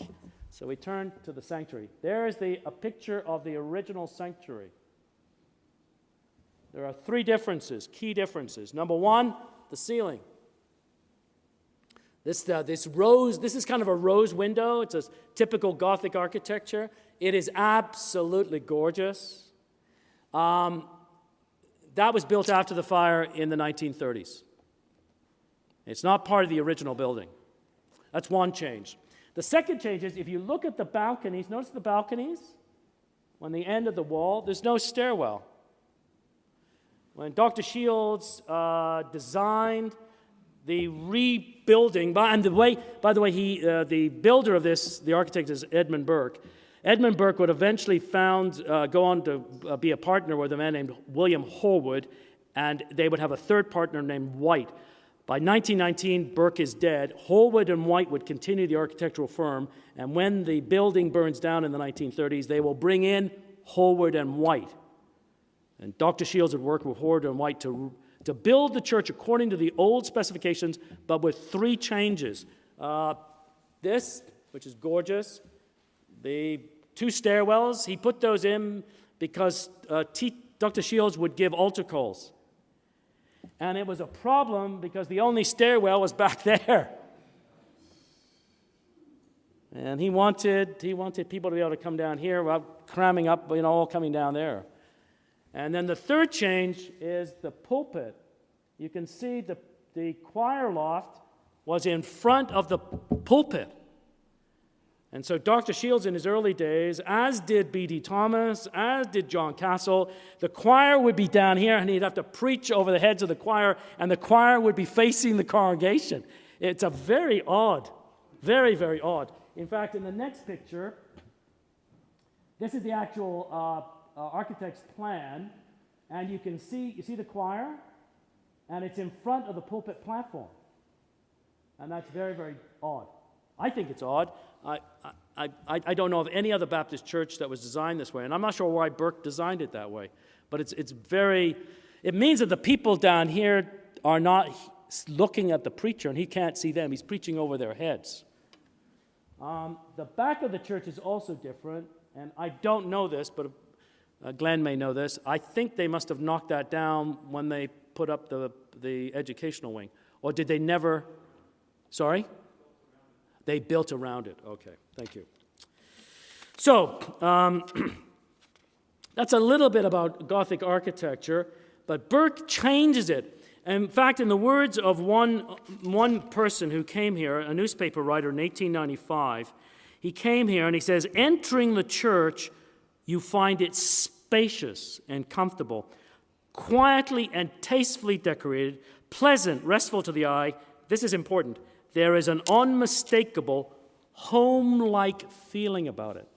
So we turn to the sanctuary. There is a picture of the original sanctuary. There are three differences, key differences. Number one, the ceiling. This is kind of a rose window. It's a typical Gothic architecture. It is absolutely gorgeous. That was built after the fire in the 1930s. It's not part of the original building. That's one change. The second change is, if you look at the balconies, notice the balconies? On the end of the wall, there's no stairwell. When Dr. Shields designed the rebuilding, by the way, the builder of this, the architect, is Edmund Burke. Edmund Burke would eventually go on to be a partner with a man named William Horwood, and they would have a third partner named White. By 1919, Burke is dead. Horwood and White would continue the architectural firm, and when the building burns down in the 1930s, they will bring in Horwood and White. And Dr. Shields would work with Horwood and White to build the church according to the old specifications, but with three changes. This, which is gorgeous, the two stairwells, he put those in because Dr. Shields would give altar calls. And it was a problem because the only stairwell was back there. And he wanted people to be able to come down here without cramming up, all coming down there. And then the third change is the pulpit. You can see the choir loft was in front of the pulpit. And so Dr. Shields in his early days, as did B.D. Thomas, as did John Castle, the choir would be down here, and he'd have to preach over the heads of the choir, and the choir would be facing the congregation. It's a very odd, very, very odd. In fact, in the next picture, this is the actual architect's plan, and you see the choir, and it's in front of the pulpit platform. And that's very, very odd. I think it's odd. I don't know of any other Baptist church that was designed this way, and I'm not sure why Burke designed it that way. But it means that the people down here are not looking at the preacher, and he can't see them. He's preaching over their heads. The back of the church is also different, and I don't know this, but Glenn may know this. I think they must have knocked that down when they put up the educational wing. Or did they never? Sorry? They built around it. Okay, thank you. So, that's a little bit about Gothic architecture, but Burke changes it. In fact, in the words of one person who came here, a newspaper writer in 1895, he came here and he says, entering the church, you find it spacious and comfortable, quietly and tastefully decorated, pleasant, restful to the eye. This is important. there is an unmistakable home-like feeling about it.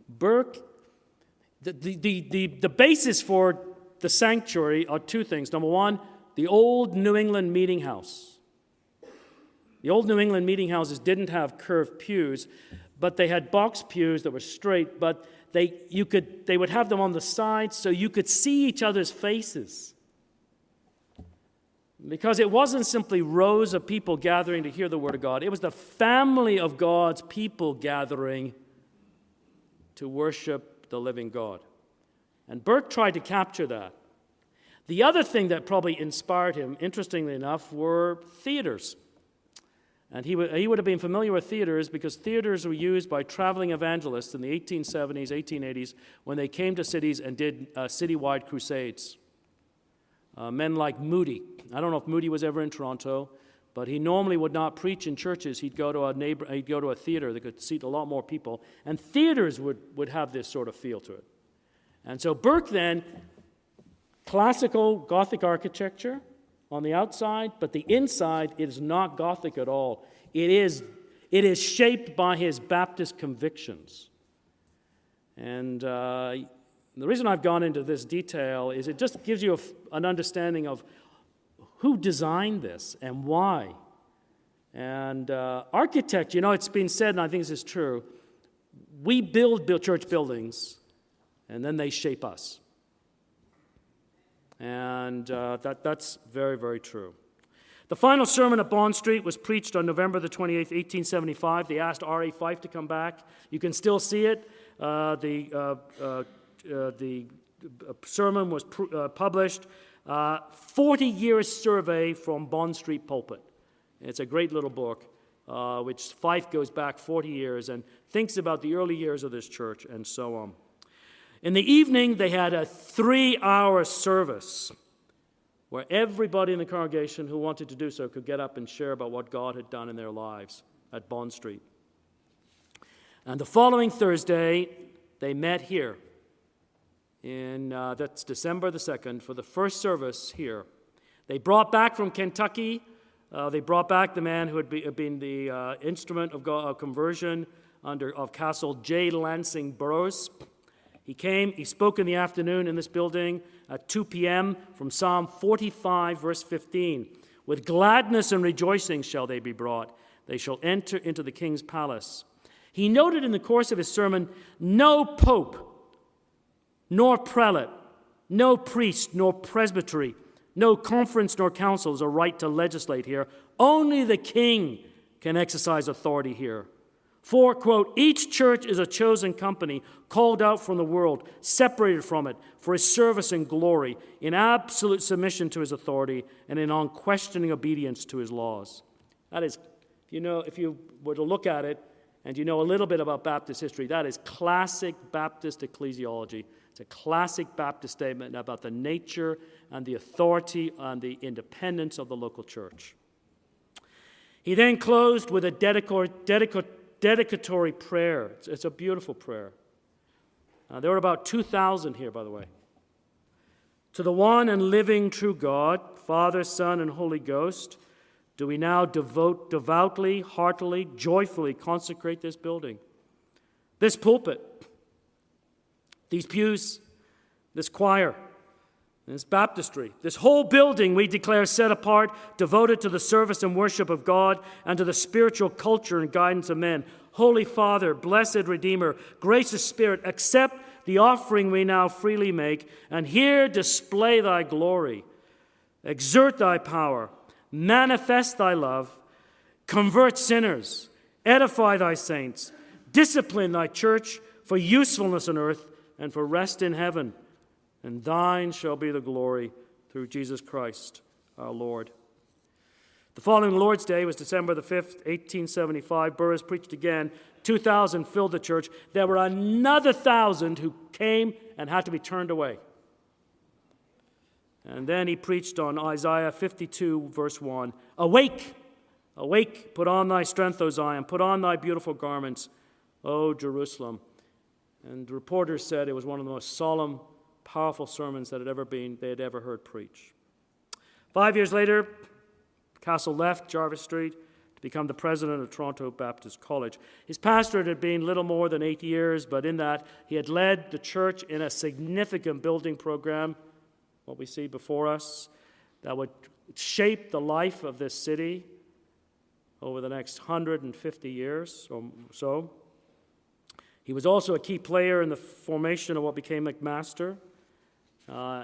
Burke, the basis for the sanctuary are two things. Number one, the old New England meeting house. The old New England meeting houses didn't have curved pews, but they had box pews that were straight, but they would have them on the sides so you could see each other's faces. Because it wasn't simply rows of people gathering to hear the Word of God. It was the family of God's people gathering to worship the living God. And Burke tried to capture that. The other thing that probably inspired him, interestingly enough, were theaters. And he would have been familiar with theaters because theaters were used by traveling evangelists in the 1870s, 1880s, when they came to cities and did citywide crusades. Men like Moody. I don't know if Moody was ever in Toronto, but he normally would not preach in churches. He'd go to a theater that could seat a lot more people, and theaters would have this sort of feel to it. And so Burke then, classical Gothic architecture on the outside, but the inside is not Gothic at all. It is shaped by his Baptist convictions. And the reason I've gone into this detail is it just gives you an understanding of who designed this and why. And architect, it's been said, and I think this is true, we build church buildings, and then they shape us. And that's very, very true. The final sermon at Bond Street was preached on November the 28th, 1875. They asked R.A. Fife to come back. You can still see it. The sermon was published. 40 years survey from Bond Street pulpit. It's a great little book, which Fife goes back 40 years and thinks about the early years of this church and so on. In the evening, they had a 3-hour service where everybody in the congregation who wanted to do so could get up and share about what God had done in their lives at Bond Street. And the following Thursday, they met here. That's December the 2nd, for the first service here. They brought back from Kentucky, they brought back the man who had been the instrument of conversion of Castle J. Lansing Burroughs. He came, he spoke in the afternoon in this building at 2 p.m. from Psalm 45, verse 15. With gladness and rejoicing shall they be brought. They shall enter into the king's palace. He noted in the course of his sermon, no pope, nor prelate, no priest, nor presbytery, no conference nor council has a right to legislate here. Only the king can exercise authority here. For, quote, each church is a chosen company, called out from the world, separated from it, for his service and glory, in absolute submission to his authority, and in unquestioning obedience to his laws. That is, if you were to look at it, and you know a little bit about Baptist history, that is classic Baptist ecclesiology. It's a classic Baptist statement about the nature and the authority and the independence of the local church. He then closed with a dedicatory prayer. It's a beautiful prayer. There were about 2,000 here, by the way. To the one and living true God, Father, Son, and Holy Ghost, do we now devoutly, heartily, joyfully consecrate this building, this pulpit, these pews, this choir, this baptistry, this whole building we declare set apart, devoted to the service and worship of God and to the spiritual culture and guidance of men. Holy Father, blessed Redeemer, gracious Spirit, accept the offering we now freely make, and here display thy glory. Exert thy power, manifest thy love, convert sinners, edify thy saints, discipline thy church for usefulness on earth and for rest in heaven. And thine shall be the glory through Jesus Christ our Lord. The following Lord's Day was December the 5th, 1875. Burroughs preached again. 2,000 filled the church. There were another 1,000 who came and had to be turned away. And then he preached on Isaiah 52, verse 1. Awake, awake, put on thy strength, O Zion, put on thy beautiful garments, O Jerusalem. And the reporters said it was one of the most solemn, powerful sermons that they had ever heard preached. 5 years later, Castle left Jarvis Street to become the president of Toronto Baptist College. His pastorate had been little more than 8 years, but in that he had led the church in a significant building program, what we see before us, that would shape the life of this city over the next 150 years or so. He was also a key player in the formation of what became McMaster.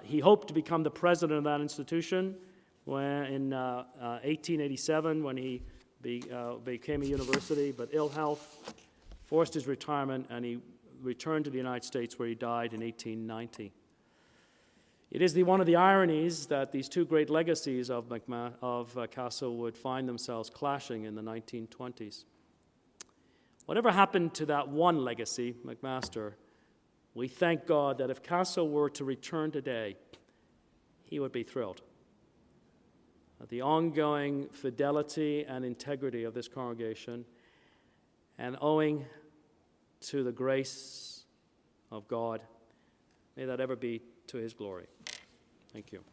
He hoped to become the president of that institution in 1887 when he became a university, but ill health forced his retirement, and he returned to the United States, where he died in 1890. It is one of the ironies that these two great legacies of Castle would find themselves clashing in the 1920s. Whatever happened to that one legacy, McMaster, we thank God that if Castle were to return today, he would be thrilled at the ongoing fidelity and integrity of this congregation, and owing to the grace of God, may that ever be to his glory. Thank you.